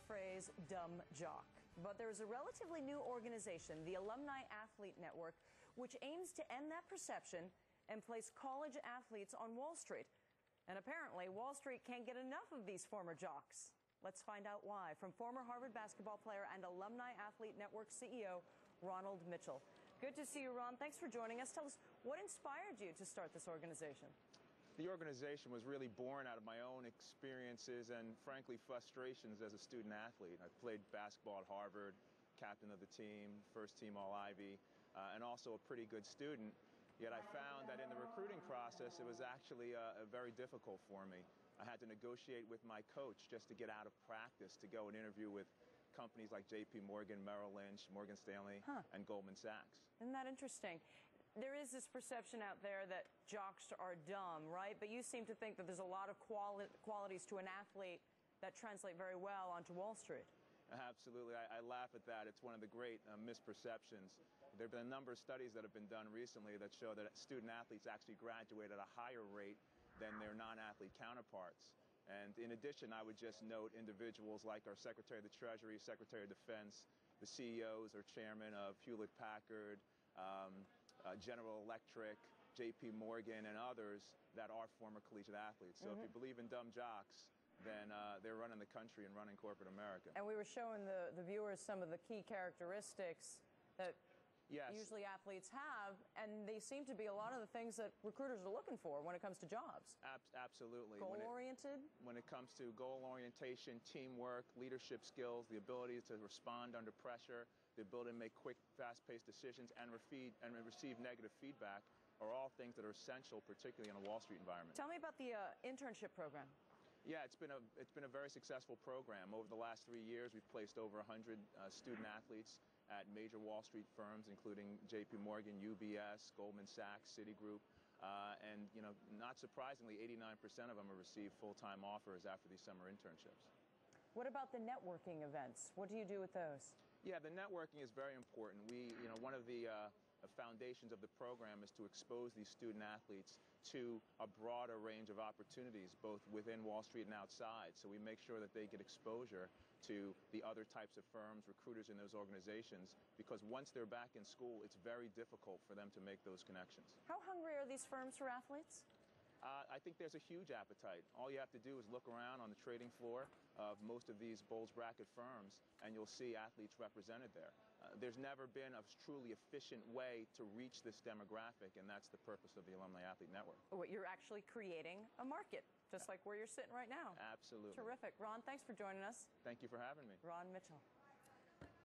phrase dumb jock. But there is a relatively new organization, the AlumniAthlete Network, which aims to end that perception and place college athletes on Wall Street. And apparently, Wall Street can't get enough of these former jocks. Let's find out why from former Harvard basketball player and AlumniAthlete Network CEO, Ronald Mitchell. Good to see you, Ron. Thanks for joining us. Tell us, what inspired you to start this organization? The organization was really born out of my own experiences and, frankly, frustrations as a student athlete. I played basketball at Harvard, captain of the team, first team All-Ivy, and also a pretty good student. Yet I found that in the recruiting process, it was actually very difficult for me. I had to negotiate with my coach just to get out of practice, to go and interview with companies like J.P. Morgan, Merrill Lynch, Morgan Stanley, and Goldman Sachs. Isn't that interesting? There is this perception out there that jocks are dumb, right? But you seem to think that there's a lot of qualities to an athlete that translate very well onto Wall Street. Absolutely. I laugh at that. It's one of the great misperceptions. There have been a number of studies that have been done recently that show that student athletes actually graduate at a higher rate than their non-athlete counterparts. And in addition, I would just note individuals like our Secretary of the Treasury, Secretary of Defense, the CEOs or chairman of Hewlett-Packard, General Electric, J.P. Morgan, and others that are former collegiate athletes. So if you believe in dumb jocks, then they're running the country and running corporate America. And we were showing the viewers some of the key characteristics that usually athletes have, and they seem to be a lot of the things that recruiters are looking for when it comes to jobs. Absolutely. Goal-oriented? When it comes to goal orientation, teamwork, leadership skills, the ability to respond under pressure, the ability to make quick, fast-paced decisions and receive negative feedback are all things that are essential, particularly in a Wall Street environment. Tell me about the internship program. Yeah, it's been a very successful program. Over the last 3 years, we've placed over 100 student athletes at major Wall Street firms, including J.P. Morgan, UBS, Goldman Sachs, Citigroup, and not surprisingly, 89% of them have received full-time offers after these summer internships. What about the networking events? What do you do with those? Yeah, the networking is very important. One of the foundations of the program is to expose these student athletes to a broader range of opportunities, both within Wall Street and outside. So we make sure that they get exposure to the other types of firms, recruiters in those organizations, because once they're back in school, it's very difficult for them to make those connections. How hungry are these firms for athletes? I think there's a huge appetite. All you have to do is look around on the trading floor of most of these bulge bracket firms, and you'll see athletes represented there. There's never been a truly efficient way to reach this demographic, and that's the purpose of the AlumniAthlete Network. What you're actually creating a market, just like where you're sitting right now. Absolutely. Terrific. Ron, thanks for joining us. Thank you for having me. Ron Mitchell.